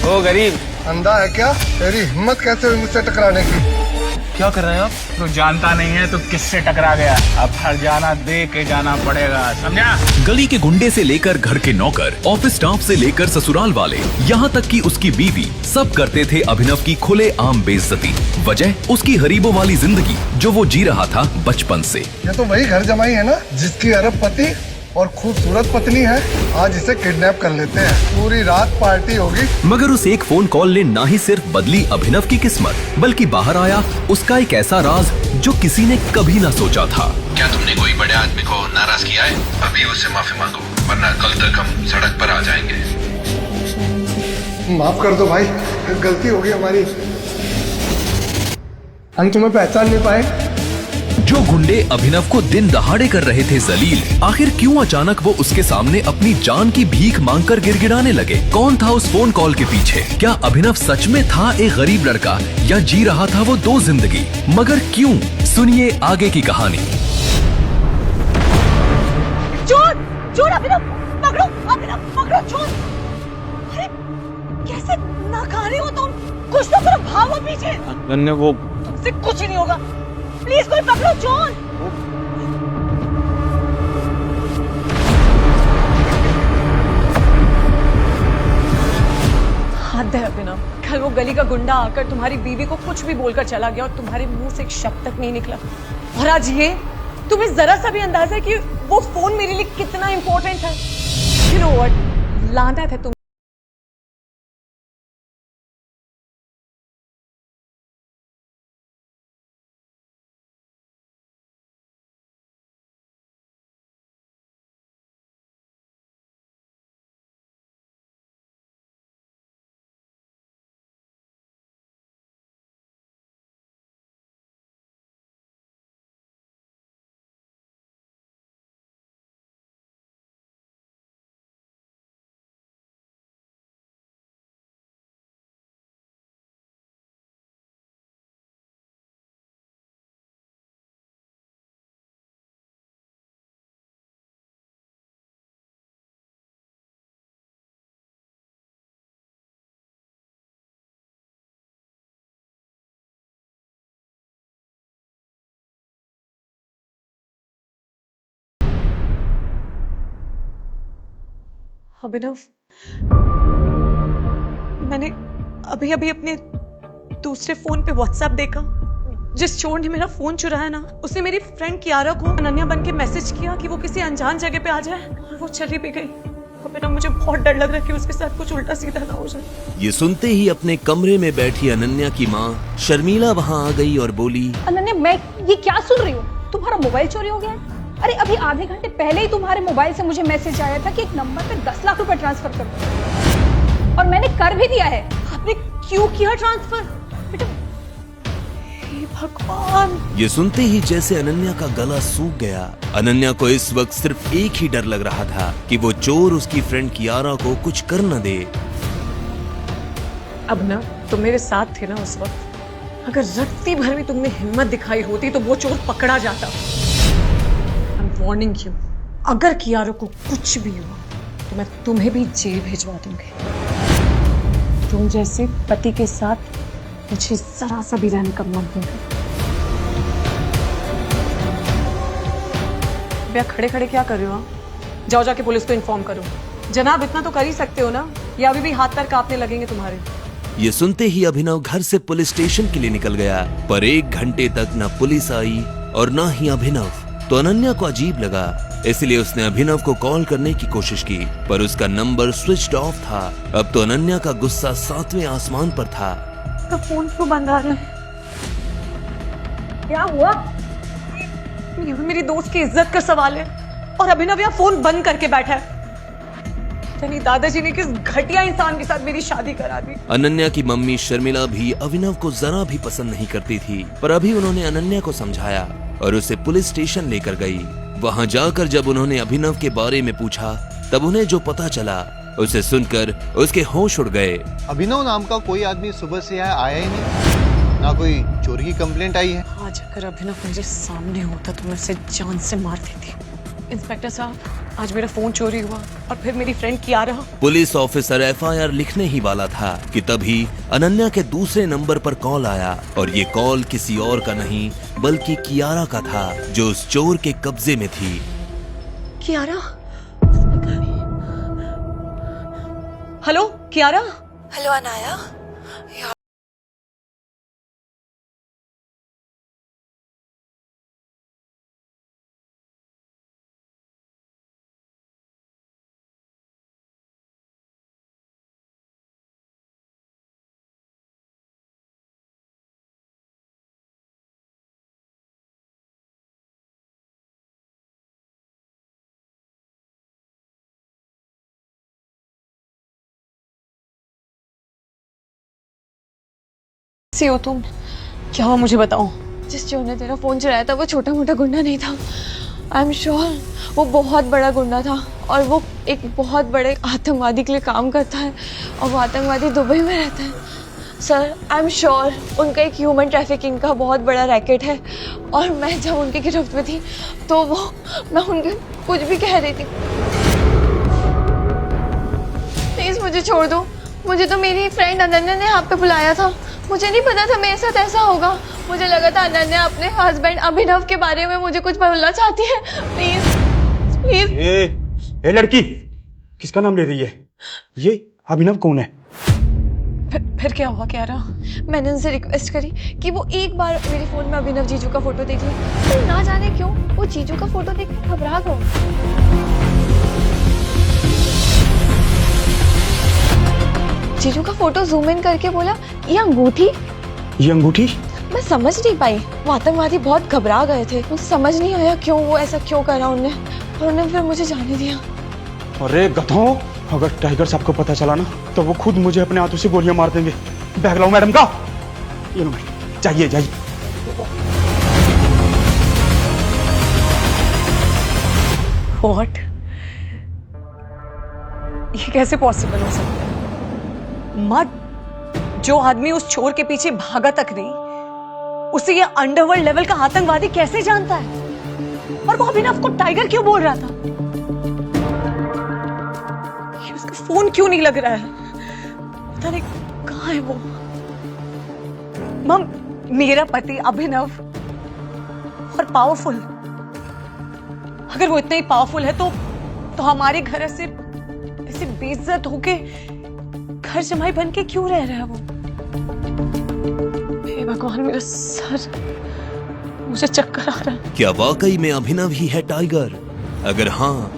ओ गरीब, अंधा है क्या? तेरी हिम्मत कैसे हुई मुझसे टकराने की? क्या कर रहे हैं आप? तो जानता नहीं है तो किससे टकरा गया? अब हर जाना दे के जाना पड़ेगा, समझा? गली के गुंडे से लेकर घर के नौकर, ऑफिस स्टाफ से लेकर ससुराल वाले, यहाँ तक कि उसकी बीवी, सब करते थे अभिनव की खुले आम बेइज्जती। वजह उसकी गरीबों वाली जिंदगी जो वो जी रहा था बचपन से। ये तो वही घर जमाई है ना जिसकी अरबपति और खूबसूरत पत्नी है। आज इसे किडनैप कर लेते हैं, पूरी रात पार्टी होगी। मगर उस एक फोन कॉल ने ना ही सिर्फ बदली अभिनव की किस्मत, बल्कि बाहर आया उसका एक ऐसा राज जो किसी ने कभी ना सोचा था। क्या तुमने कोई बड़े आदमी को नाराज किया है? अभी उससे माफी मांगो, वरना कल तक हम सड़क पर आ जाएंगे। माफ कर दो भाई, गलती होगी हमारी। हम तुम्हें पहचान नहीं पाए। जो गुंडे अभिनव को दिन दहाड़े कर रहे थे जलील, आखिर क्यों अचानक वो उसके सामने अपनी जान की भीख मांगकर गिड़गिड़ाने लगे? कौन था उस फोन कॉल के पीछे? क्या अभिनव सच में था एक गरीब लड़का या जी रहा था वो दो जिंदगी? मगर क्यों? सुनिए आगे की कहानी। चोर! चोर! अभिनव पकड़ो! अभिनव पकड़ो! चोर! अरे कैसे नाकारे हो तुम? कुछ तो करो, भागो पीछे। अनन्या वो तुमसे कुछ नहीं होगा, प्लीज कोई पकड़ो चोर। हद है अभिनव, कल वो गली का गुंडा आकर तुम्हारी बीवी को कुछ भी बोलकर चला गया और तुम्हारे मुंह से एक शब्द तक नहीं निकला। और आज ये तुम्हें जरा सा भी अंदाजा है कि वो फोन मेरे लिए कितना इंपॉर्टेंट है? You know what? लानत है तुम। अभिनव, मैंने अभी अभी अपने दूसरे फोन पे व्हाट्सएप देखा। जिस चोर ने मेरा फोन चुराया ना, उसने मेरी फ्रेंड कियारा को अनन्या बन के मैसेज किया कि वो किसी अनजान जगह पे आ जाए, और वो चली भी गई। अभिनव, मुझे बहुत डर लग रहा है कि उसके साथ कुछ उल्टा सीधा ना हो जाए। ये सुनते ही अपने कमरे में बैठी अनन्या की माँ शर्मिला वहाँ आ गई और बोली, अनन्या, मैं ये क्या सुन रही हूँ? तुम्हारा मोबाइल चोरी हो गया है? अरे अभी आधे घंटे पहले ही तुम्हारे मोबाइल से मुझे मैसेज आया था कि एक नंबर पे 10 लाख रुपए ट्रांसफर कर दो, और मैंने कर भी दिया है। आपने क्यों किया ट्रांसफर? बेटा, हे भगवान। ये सुनते ही जैसे अनन्या का गला सूख गया। अनन्या को इस वक्त सिर्फ एक ही डर लग रहा था कि वो चोर उसकी फ्रेंड कियारा को कुछ कर न दे। अब ना तुम मेरे साथ थे ना उस वक्त, अगर रत्ती भर भी तुमने हिम्मत दिखाई होती तो वो चोर पकड़ा जाता। वार्निंग यू, अगर कियारा को कुछ भी हुआ तो मैं तुम्हें भी जेल भिजवा दूंगी। तुम जैसे पति के साथ मुझे जरा सा भी रहने का मन नहीं। भैया, खड़े खड़े क्या कर रहे हो? जाओ जाके पुलिस को इन्फॉर्म करो। जनाब, इतना तो कर ही सकते हो ना, या अभी भी हाथ पैर कांपने लगेंगे तुम्हारे? ये सुनते ही अभिनव घर से पुलिस स्टेशन के लिए निकल गया, पर 1 घंटे तक न पुलिस आई और न ही अभिनव। तो अनन्या को अजीब लगा, इसलिए उसने अभिनव को कॉल करने की कोशिश की, पर उसका नंबर स्विच्ड ऑफ था। अब तो अनन्या का गुस्सा 7वें आसमान पर था। तो फोन क्यों बंद आ रहा है? क्या हुआ? ये मेरी दोस्त की इज्जत का सवाल है, और अभिनव यहाँ फोन बंद करके बैठा है। यानी दादाजी ने किस घटिया इंसान के साथ मेरी शादी करा दी। अनन्या की मम्मी शर्मिला भी अभिनव को जरा भी पसंद नहीं करती थी, पर अभी उन्होंने अनन्या को समझाया और उसे पुलिस स्टेशन लेकर गई। वहां जाकर जब उन्होंने अभिनव के बारे में पूछा, तब उन्हें जो पता चला उसे सुनकर उसके होश उड़ गए। अभिनव नाम का कोई आदमी सुबह से यहाँ आया ही नहीं, ना कोई चोरी की कंप्लेंट आई है। आज अगर अभिनव मेरे सामने होता तो मैं उसे जान से मार देती। इंस्पेक्टर साहब, आज मेरा फोन चोरी हुआ और फिर मेरी friend Kiara. Police officer FIR लिखने ही वाला था कि तभी अनन्या के दूसरे नंबर पर कॉल आया और ये कॉल किसी और का नहीं बल्कि कियारा का था, जो उस चोर के कब्जे में थी। कियारा? हेलो कियारा? हेलो अनाया। कैसे हो तुम? क्या हुआ मुझे बताओ। जिस चोर ने तेरा फोन चुराया था वो छोटा मोटा गुंडा नहीं था। आई एम श्योर वो बहुत बड़ा गुंडा था और वो एक बहुत बड़े आतंकवादी के लिए काम करता है और वो आतंकवादी दुबई में रहता है। सर आई एम श्योर उनका एक ह्यूमन ट्रैफिकिंग का बहुत बड़ा रैकेट है और मैं जब उनकी गिरफ्त में थी तो मैं उनके कुछ भी कह रही थी। प्लीज मुझे छोड़ दो। मुझे तो मेरी फ्रेंड अनन्या ने आप पे बुलाया था। मुझे नहीं पता था मेरे साथ ऐसा होगा। मुझे लगा था अनन्या अपने हस्बैंड अभिनव के बारे में मुझे कुछ बोलना चाहती है। Please please. ए लड़की, किसका नाम ले रही है? ये अभिनव कौन है? फिर क्या हुआ कियारा? मैंने उनसे रिक्वेस्ट करी कि वो एक बार मेरे फोन में अभिनव जीजू का फोटो देख ले, तो ना जाने क्यों वो जीजू का फोटो देख के घबरा गए। जीजू का फोटो जूम इन करके बोला ये अंगूठी। ये अंगूठी? मैं समझ नहीं पाई। वो आतंकवादी बहुत घबरा गए थे। मुझे समझ नहीं आया क्यों वो ऐसा क्यों करा उन्होंने, और उन्होंने फिर मुझे जाने दिया। अरे गधों, अगर टाइगर साहब को पता चला ना तो वो खुद मुझे अपने हाथों से गोलियां मार देंगे। बैग लाओ मैडम का। ये लो मैडम, जाइए जाइए। व्हाट? ये कैसे पॉसिबल हो सकता है? मत, जो आदमी उस चोर के पीछे भागा तक नहीं, उसे ये अंडरवर्ल्ड लेवल का आतंकवादी कैसे जानता है? और वो अभिनव को टाइगर क्यों बोल रहा था? ये उसका फोन क्यों नहीं लग रहा है? पता नहीं कहाँ है वो। मम, मेरा पति अभिनव और पावरफुल, अगर वो इतना ही पावरफुल है तो हमारे घर ऐसे बेइज्जत होके घर जमाई बन के क्यों रह रहा है वो? हे भगवान, मेरा सर, मुझे चक्कर आ रहा है। क्या वाकई में अभिनव ही है टाइगर? अगर हाँ,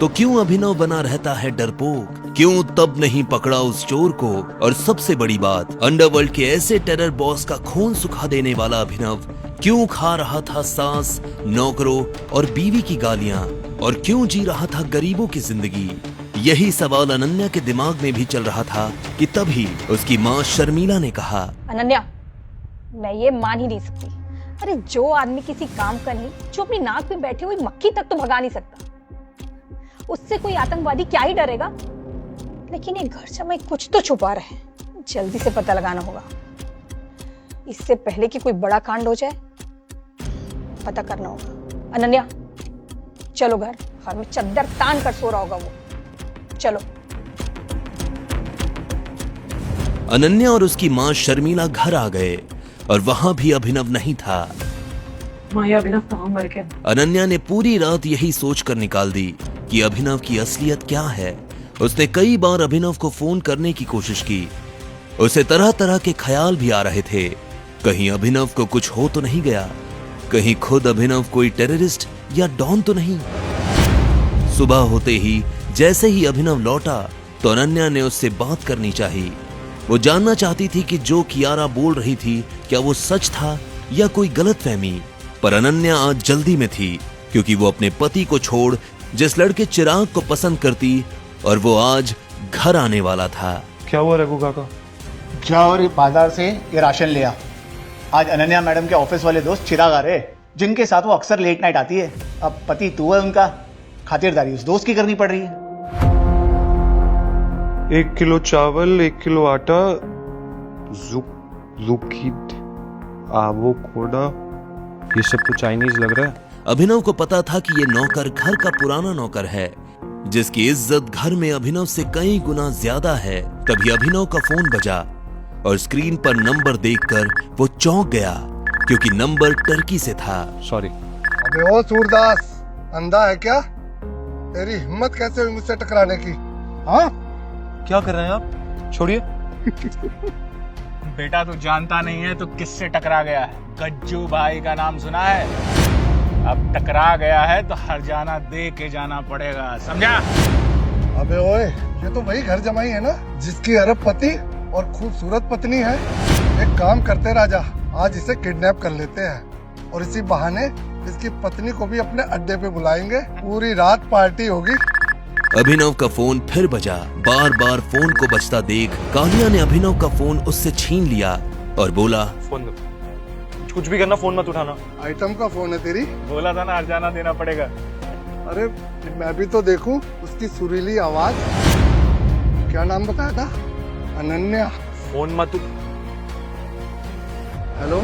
तो क्यों अभिनव बना रहता है डरपोक? क्यों तब नहीं पकड़ा उस चोर को? और सबसे बड़ी बात, अंडरवर्ल्ड के ऐसे टेरर बॉस का खून सुखा देने वाला अभिनव क्यों खा रहा था सास, नौकरों और बीवी की गालियां? और क्यों जी रहा था गरीबों की जिंदगी? यही सवाल अनन्या के दिमाग में भी चल रहा था कि तभी उसकी माँ शर्मिला ने कहा, अनन्या, मैं ये मान ही नहीं सकती। अरे जो आदमी किसी काम का नहीं, जो अपनी नाक में बैठी हुई मक्खी तक तो भगा नहीं सकता, उससे कोई आतंकवादी क्या ही डरेगा? लेकिन ये घर जमाई कुछ तो छुपा रहे हैं। जल्दी से पता लगाना होगा, इससे पहले कि कोई बड़ा कांड हो जाए। पता करना होगा। अनन्या, चलो घर में चद्दर तान कर सो रहा होगा वो। चलो। अनन्या और उसकी माँ शर्मिला घर आ गए और वहां भी अभिनव नहीं था। माया, अभिनव कहाँ मर गया? अनन्या ने पूरी रात यही सोचकर निकाल दी कि अभिनव की असलियत क्या है। उसने कई बार अभिनव को फोन करने की कोशिश की। उसे तरह तरह के ख्याल भी आ रहे थे। कहीं अभिनव को कुछ हो तो नहीं गया, कहीं खुद अभिनव कोई टेररिस्ट या डॉन तो नहीं। सुबह होते ही जैसे ही अभिनव लौटा तो अनन्या ने उससे बात करनी चाहिए। वो जानना चाहती थी कि जो कियारा बोल रही थी क्या वो सच था या कोई गलतफहमी। पर अनन्या आज जल्दी में थी क्योंकि वो अपने पति को छोड़ जिस लड़के चिराग को पसंद करती और वो आज घर आने वाला था। क्या हुआ रघु काका? जा और बाजार से ये राशन ले आ। आज अनन्या मैडम के ऑफिस वाले दोस्त चिराग आ रहे, जिनके साथ वो अक्सर लेट नाइट आती है। अब पति तू है उनका, खातिरदारी उस दोस्त की करनी पड़ रही है। 1 किलो चावल, 1 किलो आटा, आवोकाडो, ये सब तो चाइनीज लग रहा है। अभिनव को पता था कि ये नौकर घर का पुराना नौकर है जिसकी इज्जत घर में अभिनव से कई गुना ज्यादा है। तभी अभिनव का फोन बजा और स्क्रीन पर नंबर देखकर वो चौंक गया, क्योंकि नंबर टर्की से था। सॉरी। अबे ओ सूरदास, अंधा है क्या? तेरी हिम्मत कैसे हुई मुझसे टकराने की? हाँ, क्या कर रहे हैं आप? छोड़िए। बेटा तू जानता नहीं है तो किससे टकरा गया है? गज्जू भाई का नाम सुना है? अब टकरा गया है तो हरजाना दे के जाना पड़ेगा, समझा? अबे ओए, ये तो वही घर जमाई है ना जिसकी अरबपति और खूबसूरत पत्नी है। एक काम करते राजा, आज इसे किडनैप कर लेते हैं और इसी बहाने इसकी पत्नी को भी अपने अड्डे पे बुलाएंगे। पूरी रात पार्टी होगी। अभिनव का फोन फिर बजा। बार बार फोन को बजता देख कालिया ने अभिनव का फोन उससे छीन लिया और बोला, फोन दो, कुछ भी करना, फोन मत उठाना। आइटम का फोन है तेरी? बोला था ना हरजाना देना पड़ेगा। अरे मैं भी तो देखूं उसकी सुरीली आवाज। क्या नाम बताया था? अनन्या। फोन मत हेलो।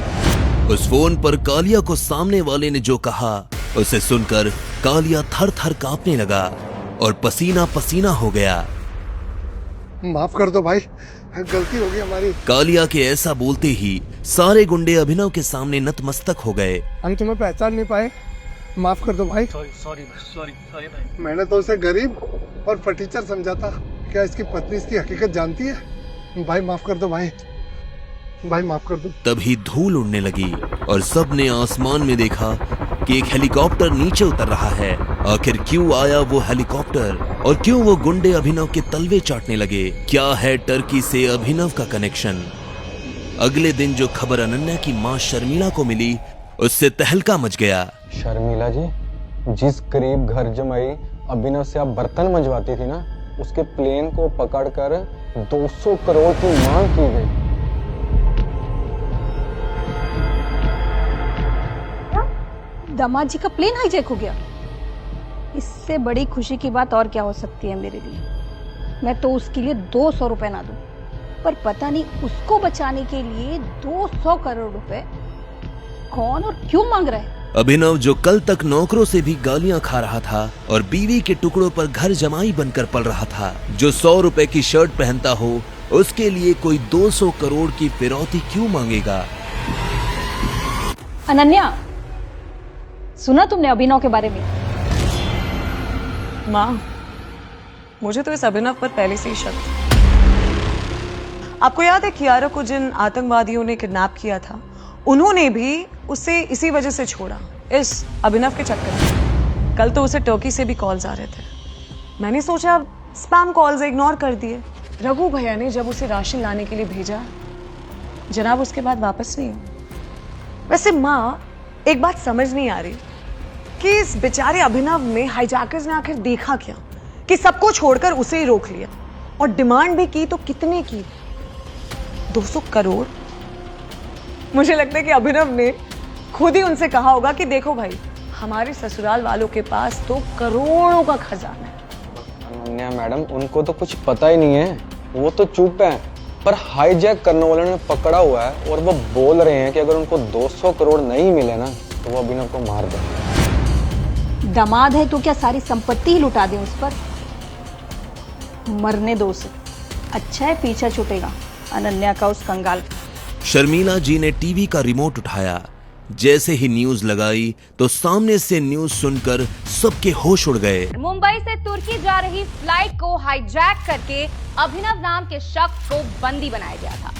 उस फोन पर कालिया को सामने वाले ने जो कहा उसे सुनकर कालिया थर थर कांपने लगा और पसीना पसीना हो गया। माफ कर दो भाई, गलती हो गई हमारी। कालिया के ऐसा बोलते ही सारे गुंडे अभिनव के सामने नतमस्तक हो गए। हम तुम्हें पहचान नहीं पाए, माफ कर दो भाई। सॉरी भाई। मैंने तो उसे गरीब और फटीचर समझा था। क्या इसकी पत्नी इसकी हकीकत जानती है? भाई माफ कर दो भाई, भाई माफ कर दो। तभी धूल उड़ने लगी और सबने आसमान में देखा कि एक हेलीकॉप्टर नीचे उतर रहा है। आखिर क्यों आया वो हेलीकॉप्टर और क्यों वो गुंडे अभिनव के तलवे चाटने लगे? क्या है टर्की से अभिनव का कनेक्शन? अगले दिन जो खबर अनन्या की मां शर्मिला को मिली उससे तहलका मच गया। शर्मिला जी, जिस गरीब घर जमाई अभिनव से आप बर्तन मंजवाती थी ना, उसके प्लेन को पकड़कर 200 करोड़ की मांग की गई। दामाद जी का प्लेन हाईजैक हो गया। इससे बड़ी खुशी की बात और क्या हो सकती है मेरे लिए। मैं तो उसके लिए 200 रुपए ना दूं, पर पता नहीं उसको बचाने के लिए 200 करोड़ रुपए कौन और क्यों मांग रहा है। अभिनव जो कल तक नौकरों से भी गालियां खा रहा था और बीवी के टुकड़ों पर घर जमाई बनकर पल रहा था, जो 100 रुपए की शर्ट पहनता हो उसके लिए कोई 200 करोड़ की फिरौती क्यों मांगेगा? अनन्या, सुना तुमने अभिनव के बारे में? माँ, मुझे तो इस अभिनव पर पहले से ही शक था। आपको याद है कियारा को जिन आतंकवादियों ने किडनैप किया था, उन्होंने भी उसे इसी वजह से छोड़ा, इस अभिनव के चक्कर में। कल तो उसे टर्की से भी कॉल्स आ रहे थे। मैंने सोचा स्पैम कॉल्स इग्नोर कर दिए। रघु भैया ने जब उसे राशन लाने के लिए भेजा, जनाब उसके बाद वापस नहीं हुआ। वैसे माँ, एक बात समझ नहीं आ रही कि इस बेचारे अभिनव में हाईजैकर्स ने आखिर देखा क्या कि सबको छोड़कर उसे ही रोक लिया और डिमांड भी की तो कितने की? 200 करोड़। मुझे लगता है कि अभिनव ने खुद ही उनसे कहा होगा कि देखो भाई, हमारे ससुराल वालों के पास तो करोड़ों का खजाना है। अनन्या मैडम, उनको तो कुछ पता ही नहीं है, वो तो चुप है, पर हाईजैक करने वालों ने पकड़ा हुआ है और वो बोल रहे हैं कि अगर उनको 200 करोड़ नहीं मिले ना तो वो अभिनव को मार दें। दामाद है तो क्या सारी संपत्ति ही लुटा दें उस पर? मरने दो उसे, अच्छा है पीछा छूटेगा अनन्या का उस कंगाल का। शर्मिला जी ने टीवी का रिमोट उठाया। जैसे ही न्यूज लगाई तो सामने से न्यूज सुनकर सबके होश उड़ गए। मुंबई से तुर्की जा रही फ्लाइट को हाईजैक करके अभिनव नाम के शख्स को बंदी बनाया गया था।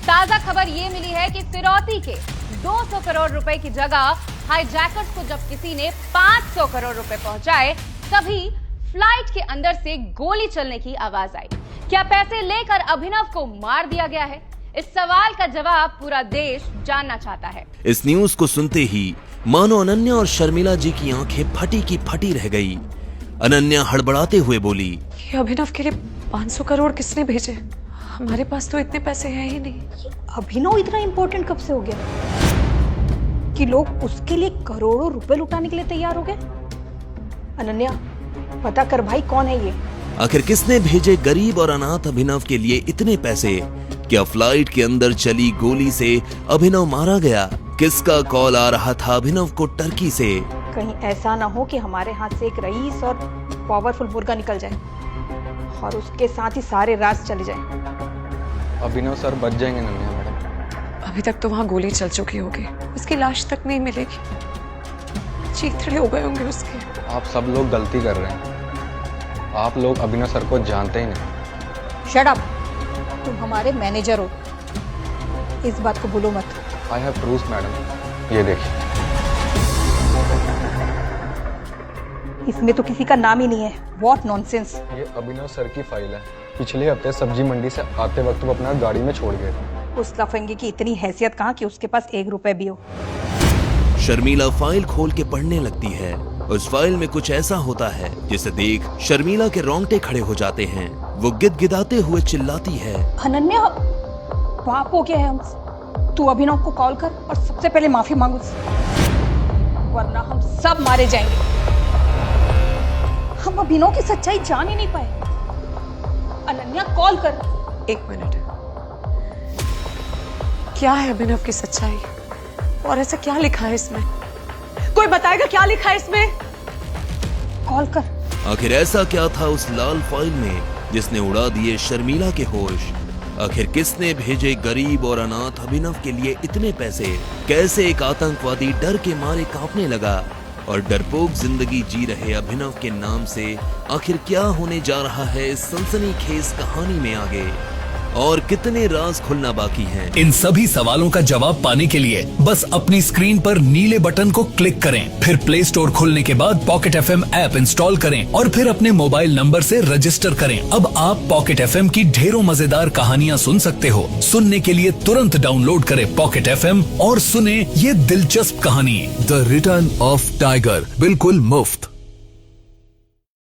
ताजा खबर ये मिली है कि फिरौती के 200 करोड़ रुपए की जगह हाईजैकर्स को जब किसी ने 500 करोड़ रुपए पहुंचाए, तभी फ्लाइट के अंदर से गोली चलने की आवाज आई। क्या पैसे लेकर अभिनव को मार दिया गया है? इस सवाल का जवाब पूरा देश जानना चाहता है। इस न्यूज को सुनते ही मानो अनन्या और शर्मिला जी की आंखें फटी की फटी रह गई। अनन्या हड़बड़ाते हुए बोली, ये अभिनव के लिए 500 करोड़ किसने भेजे? हमारे पास तो इतने पैसे हैं ही नहीं। अभिनव इतना इंपॉर्टेंट कब से हो गया कि लोग उसके लिए करोड़ों रुपए लुटाने के लिए तैयार हो गए? अनन्या, पता कर भाई, कौन है ये? आखिर किसने भेजे गरीब और अनाथ अभिनव के लिए इतने पैसे? क्या फ्लाइट के अंदर चली गोली से अभिनव मारा गया? किसका कॉल आ रहा था अभिनव को टर्की से? कहीं ऐसा ना हो कि हमारे हाथ से एक रईस और पावरफुल मुर्गा निकल जाए और उसके साथ ही सारे राज चले जाए। अभिनव सर बच जाएंगे अनन्या मैडम। अभी तक तो वहां गोली चल चुकी होगी, उसकी लाश तक नहीं मिलेगी। चीथड़े हो गए होंगे उसके। आप सब लोग गलती कर रहे हैं। आप लोग अभिनव सर को जानते ही नहीं। शट अप, तुम हमारे मैनेजर हो, इस बात को भूलो मत। आई हैव प्रूफ मैडम, ये देखिए। इसमें तो किसी का नाम ही नहीं है। What nonsense. ये अभिनव सर की फाइल है। पिछले हफ्ते सब्जी मंडी से आते वक्त वो अपना गाड़ी में छोड़ गए थे। उस लफंगे की इतनी हैसियत कहाँ कि उसके पास 1 रुपए भी हो। शर्मिला फाइल खोल के पढ़ने लगती है। उस फाइल में कुछ ऐसा होता है जिसे देख शर्मिला के रोंगटे खड़े हो जाते हैं। वो गिदगिदाते हुए चिल्लाती है, अनन्या, पाप हो गया है हमसे। तू अभिनव को कॉल कर और सबसे पहले माफी मांग उससे, वरना हम सब मारे जाएंगे। हम अभिनव की सच्चाई जान ही नहीं पाए। अनन्या कॉल कर। 1 मिनट, क्या है अभिनव की सच्चाई और ऐसा क्या लिखा है इसमें? कोई बताएगा क्या लिखा है इसमें? कॉल कर। आखिर ऐसा क्या था उस लाल फाइल में जिसने उड़ा दिए शर्मिला के होश? आखिर किसने भेजे गरीब और अनाथ अभिनव के लिए इतने पैसे? कैसे एक आतंकवादी डर के मारे कांपने लगा? और डरपोक जिंदगी जी रहे अभिनव के नाम से आखिर क्या होने जा रहा है इस सनसनीखेज कहानी में आगे? और कितने राज खुलना बाकी हैं? इन सभी सवालों का जवाब पाने के लिए बस अपनी स्क्रीन पर नीले बटन को क्लिक करें, फिर प्ले स्टोर खोलने के बाद पॉकेट FM ऐप इंस्टॉल करें और फिर अपने मोबाइल नंबर से रजिस्टर करें। अब आप पॉकेट FM की ढेरों मजेदार कहानियां सुन सकते हो। सुनने के लिए तुरंत डाउनलोड करें पॉकेट FM और सुने ये दिलचस्प कहानी द रिटर्न ऑफ टाइगर, बिल्कुल मुफ्त।